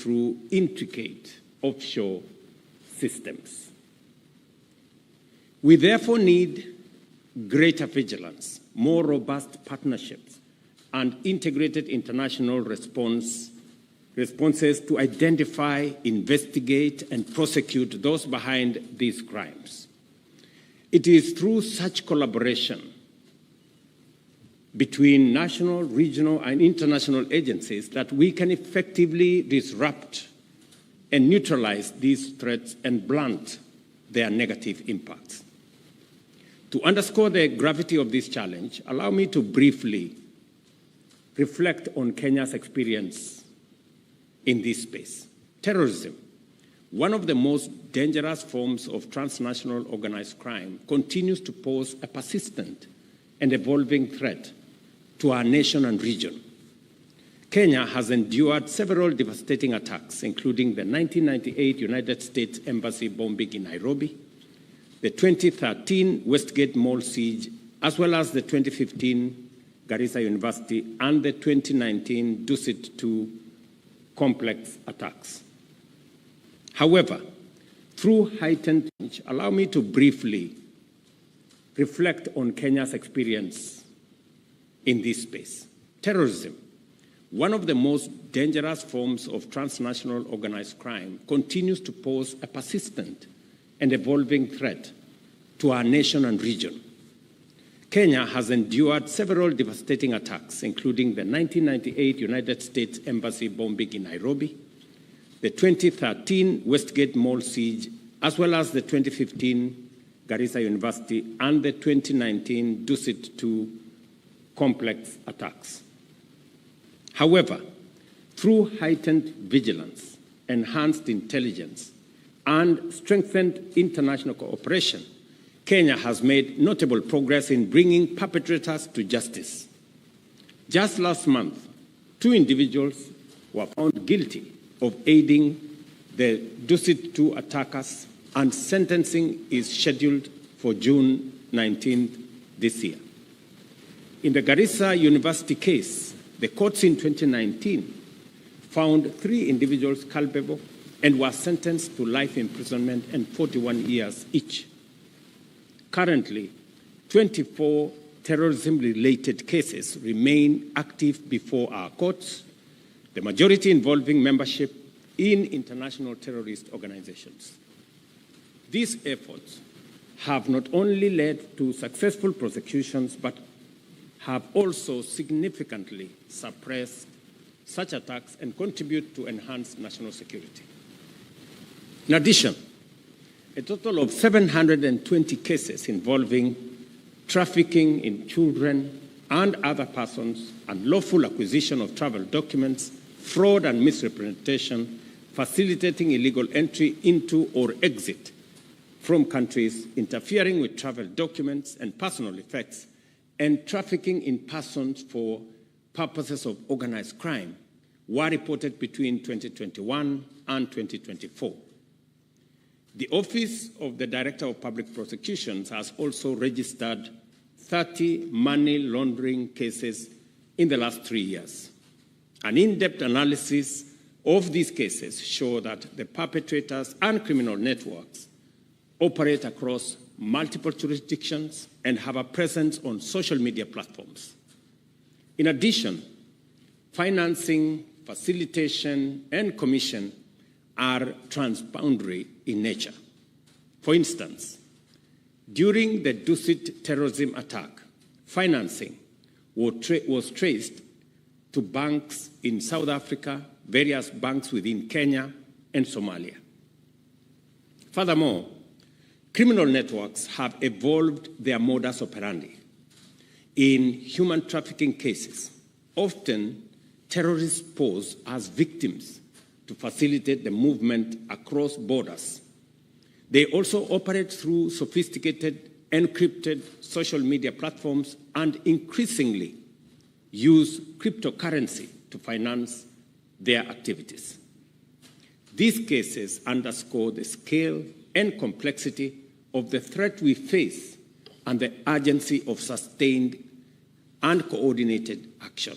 through intricate offshore systems. We therefore need greater vigilance, more robust partnerships, and integrated international responses to identify, investigate, and prosecute those behind these crimes. It is through such collaboration between national, regional, and international agencies that we can effectively disrupt and neutralize these threats and blunt their negative impacts. To underscore the gravity of this challenge, allow me to briefly reflect on Kenya's experience in this space. Terrorism, one of the most dangerous forms of transnational organized crime, continues to pose a persistent and evolving threat to our nation and region. Kenya has endured several devastating attacks, including the 1998 United States Embassy bombing in Nairobi, the 2013 Westgate Mall siege, as well as the 2015 Garissa University and the 2019 Dusit 2 complex attacks. However, through heightened, allow me to briefly reflect on Kenya's experience in this space. Terrorism, one of the most dangerous forms of transnational organized crime, continues to pose a persistent and evolving threat to our nation and region. Kenya has endured several devastating attacks, including the 1998 United States Embassy bombing in Nairobi, the 2013 Westgate Mall siege, as well as the 2015 Garissa University and the 2019 Dusit 2 complex attacks. However, through heightened vigilance, enhanced intelligence, and strengthened international cooperation, Kenya has made notable progress in bringing perpetrators to justice. Just last month, 2 individuals were found guilty of aiding the Dusit 2 attackers, and sentencing is scheduled for June 19th this year. In the Garissa University case, the courts in 2019 found 3 individuals culpable and were sentenced to life imprisonment and 41 years each. Currently, 24 terrorism-related cases remain active before our courts, the majority involving membership in international terrorist organizations. These efforts have not only led to successful prosecutions, but have also significantly suppressed such attacks and contribute to enhanced national security. In addition, a total of 720 cases involving trafficking in children and other persons, unlawful acquisition of travel documents, fraud and misrepresentation, facilitating illegal entry into or exit from countries, interfering with travel documents and personal effects, and trafficking in persons for purposes of organized crime were reported between 2021 and 2024. The Office of the Director of Public Prosecutions has also registered 30 money laundering cases in the last 3 years. An in-depth analysis of these cases show that the perpetrators and criminal networks operate across multiple jurisdictions and have a presence on social media platforms. In addition, financing, facilitation, and commission are transboundary in nature. For instance, during the Dusit terrorism attack, financing was traced to banks in South Africa, various banks within Kenya, and Somalia. Furthermore, criminal networks have evolved their modus operandi. In human trafficking cases, often terrorists pose as victims to facilitate the movement across borders. They also operate through sophisticated, encrypted social media platforms and increasingly use cryptocurrency to finance their activities. These cases underscore the scale and complexity of the threat we face and the urgency of sustained and coordinated action.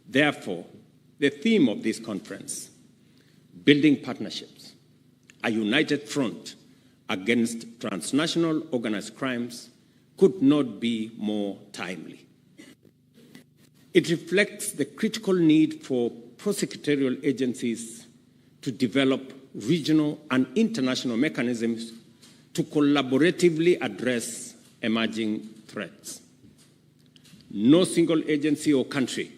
Therefore, the theme of this conference building partnerships, a united front against transnational organized crimes could not be more timely. It reflects the critical need for prosecutorial agencies to develop regional and international mechanisms to collaboratively address emerging threats. No single agency or country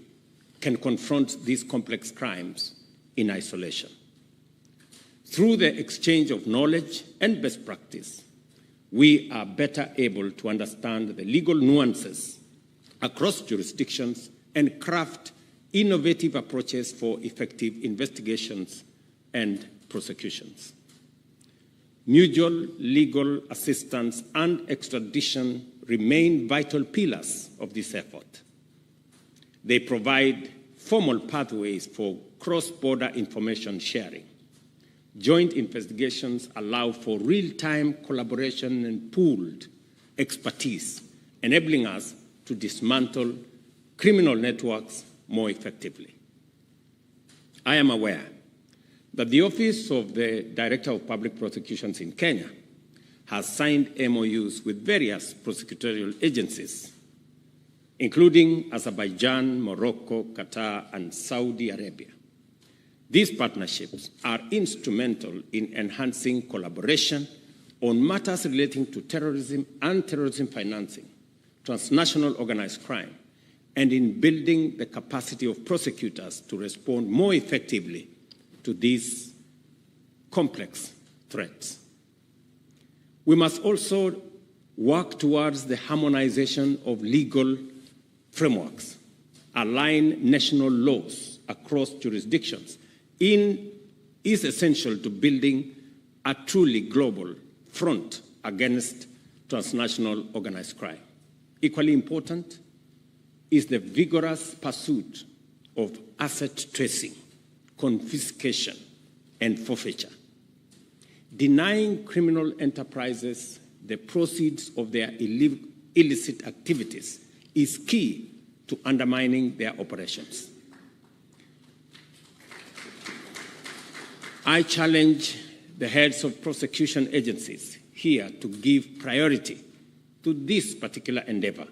can confront these complex crimes in isolation. Through the exchange of knowledge and best practice, we are better able to understand the legal nuances across jurisdictions and craft innovative approaches for effective investigations and prosecutions. Mutual legal assistance and extradition remain vital pillars of this effort. They provide formal pathways for cross-border information sharing. Joint investigations allow for real-time collaboration and pooled expertise, enabling us to dismantle criminal networks more effectively. I am aware that the Office of the Director of Public Prosecutions in Kenya has signed MOUs with various prosecutorial agencies, including Azerbaijan, Morocco, Qatar, and Saudi Arabia. These partnerships are instrumental in enhancing collaboration on matters relating to terrorism and terrorism financing, transnational organized crime, and in building the capacity of prosecutors to respond more effectively to these complex threats. We must also work towards the harmonization of legal frameworks, align national laws across jurisdictions is essential to building a truly global front against transnational organized crime. Equally important is the vigorous pursuit of asset tracing, confiscation, and forfeiture. Denying criminal enterprises the proceeds of their illicit activities is key to undermining their operations. I challenge the heads of prosecution agencies here to give priority to this particular endeavor.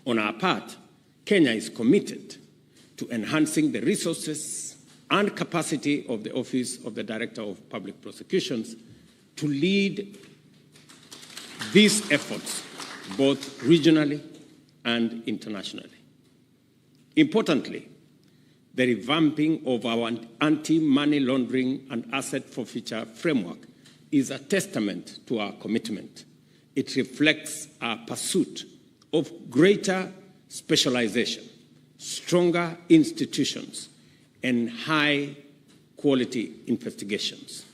On our part, Kenya is committed to enhancing the resources and capacity of the Office of the Director of Public Prosecutions to lead these efforts both regionally and internationally. Importantly, the revamping of our anti-money laundering and asset forfeiture framework is a testament to our commitment. It reflects our pursuit of greater specialization, stronger institutions, and high-quality investigations.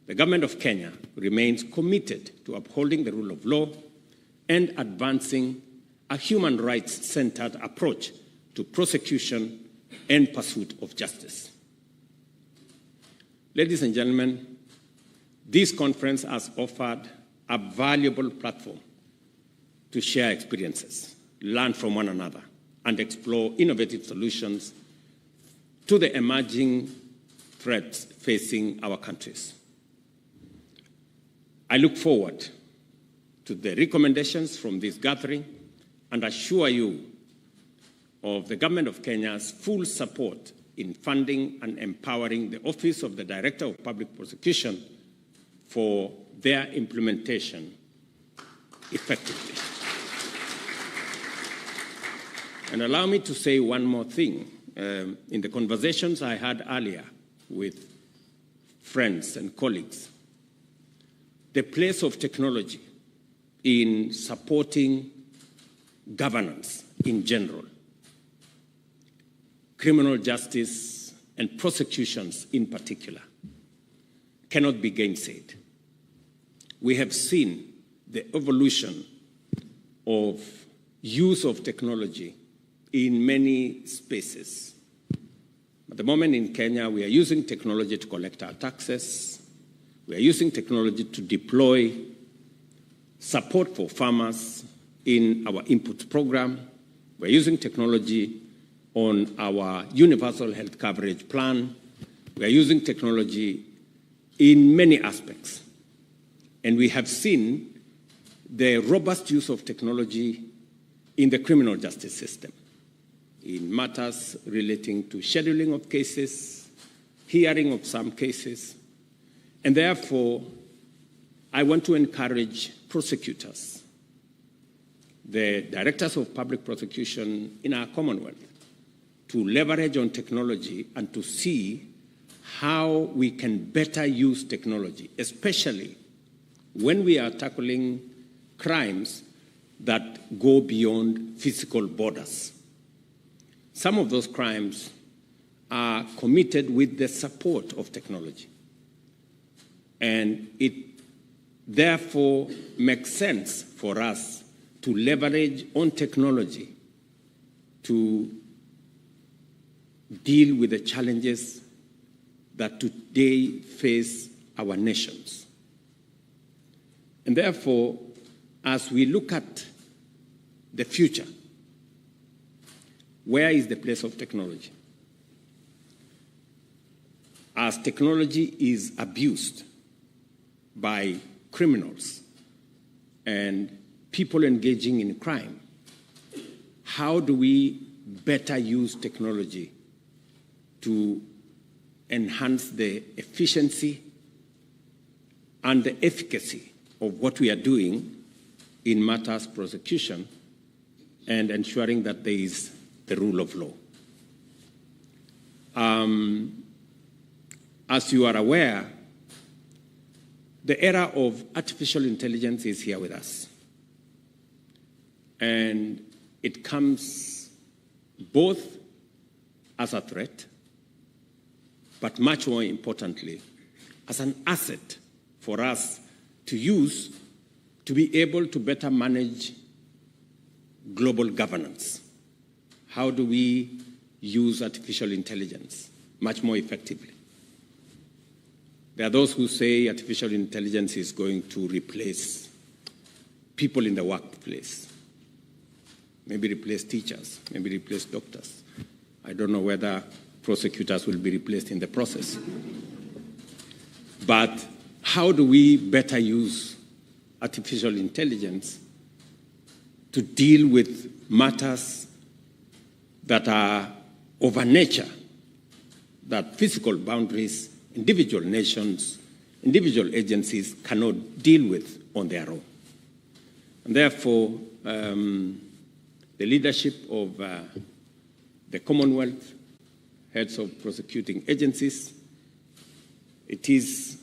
The government of Kenya remains committed to upholding the rule of law and advancing a human rights-centered approach to prosecution and pursuit of justice. Ladies and gentlemen, this conference has offered a valuable platform to share experiences, learn from one another, and explore innovative solutions to the emerging threats facing our countries. I look forward to the recommendations from this gathering and assure you of the Government of Kenya's full support in funding and empowering the Office of the Director of Public Prosecution for their implementation effectively. And allow me to say one more thing. In the conversations I had earlier with friends and colleagues, the place of technology in supporting governance in general, criminal justice and prosecutions in particular, cannot be gainsaid. We have seen the evolution of use of technology in many spaces. At the moment in Kenya, we are using technology to collect our taxes. We are using technology to deploy support for farmers in our input program. We're using technology on our universal health coverage plan. We are using technology in many aspects. And we have seen the robust use of technology in the criminal justice system, in matters relating to scheduling of cases, hearing of some cases. And therefore, I want to encourage prosecutors, the directors of public prosecution in our Commonwealth, to leverage on technology and to see how we can better use technology, especially when we are tackling crimes that go beyond physical borders. Some of those crimes are committed with the support of technology. And it therefore makes sense for us to leverage on technology to deal with the challenges that today face our nations. And therefore, as we look at the future, where is the place of technology? As technology is abused by criminals and people engaging in crime, how do we better use technology to enhance the efficiency and the efficacy of what we are doing in matters prosecution and ensuring that there is the rule of law? As you are aware, the era of artificial intelligence is here with us. And it comes both as a threat, but much more importantly, as an asset for us to use to be able to better manage global governance. How do we use artificial intelligence much more effectively? There are those who say artificial intelligence is going to replace people in the workplace, maybe replace teachers, maybe replace doctors. I don't know whether prosecutors will be replaced in the process. But how do we better use artificial intelligence to deal with matters that are of a nature that physical boundaries, individual nations, individual agencies cannot deal with on their own? And therefore, the leadership of the Commonwealth, heads of prosecuting agencies, it is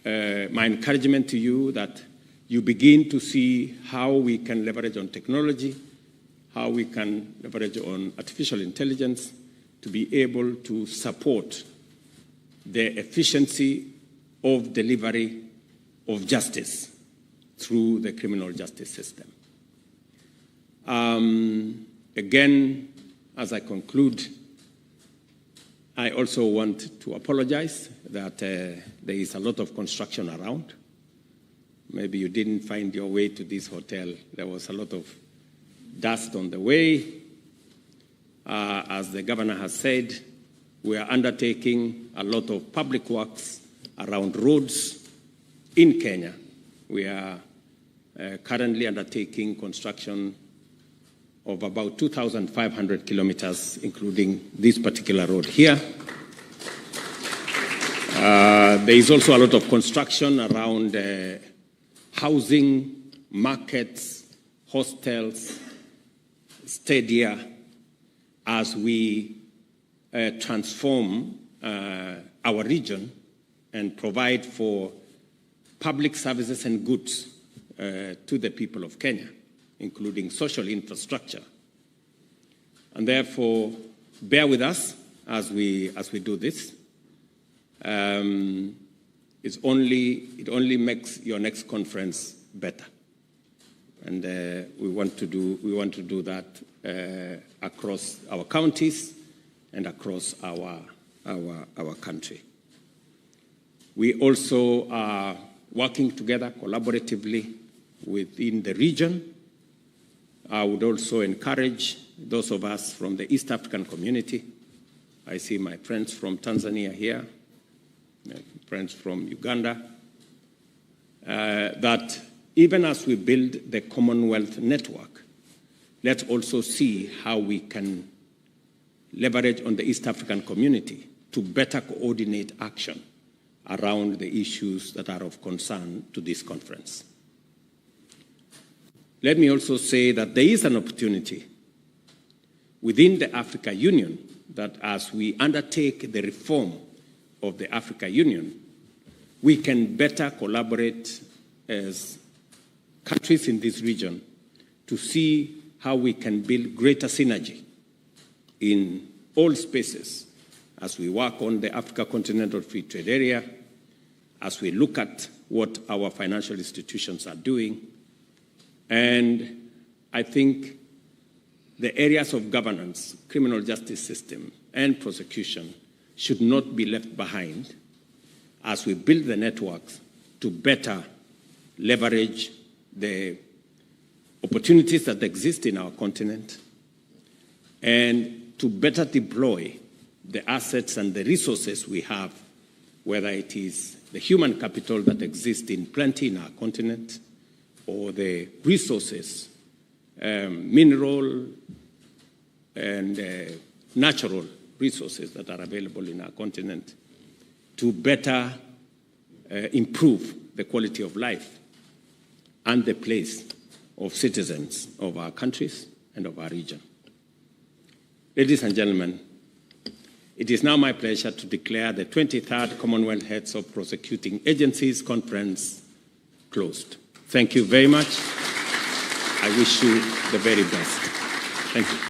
my encouragement to you that you begin to see how we can leverage on technology, how we can leverage on artificial intelligence to be able to support the efficiency of delivery of justice through the criminal justice system. Again, as I conclude, I also want to apologize that there is a lot of construction around. Maybe you didn't find your way to this hotel. There was a lot of dust on the way. As the governor has said, we are undertaking a lot of public works around roads in Kenya. We are currently undertaking construction of about 2,500 kilometers, including this particular road here. There is also a lot of construction around housing, markets, hostels, stadia, as we transform our region and provide for public services and goods to the people of Kenya, including social infrastructure. And therefore, bear with us as we do this. It only makes your next conference better. And we want to do that across our counties and across our country. We also are working together collaboratively within the region. I would also encourage those of us from the East African community. I see my friends from Tanzania here, friends from Uganda, that even as we build the Commonwealth network, let's also see how we can leverage on the East African community to better coordinate action around the issues that are of concern to this conference. Let me also say that there is an opportunity within the Africa Union that as we undertake the reform of the Africa Union, we can better collaborate as countries in this region to see how we can build greater synergy in all spaces as we work on the Africa Continental Free Trade Area, as we look at what our financial institutions are doing. And I think the areas of governance, criminal justice system, and prosecution should not be left behind as we build the networks to better leverage the opportunities that exist in our continent and to better deploy the assets and the resources we have, whether it is the human capital that exists in plenty in our continent or the resources, mineral and natural resources that are available in our continent to better improve the quality of life and the place of citizens of our countries and of our region. Ladies and gentlemen, it is now my pleasure to declare the 23rd Commonwealth Heads of Prosecuting Agencies Conference closed. Thank you very much. I wish you the very best. Thank you.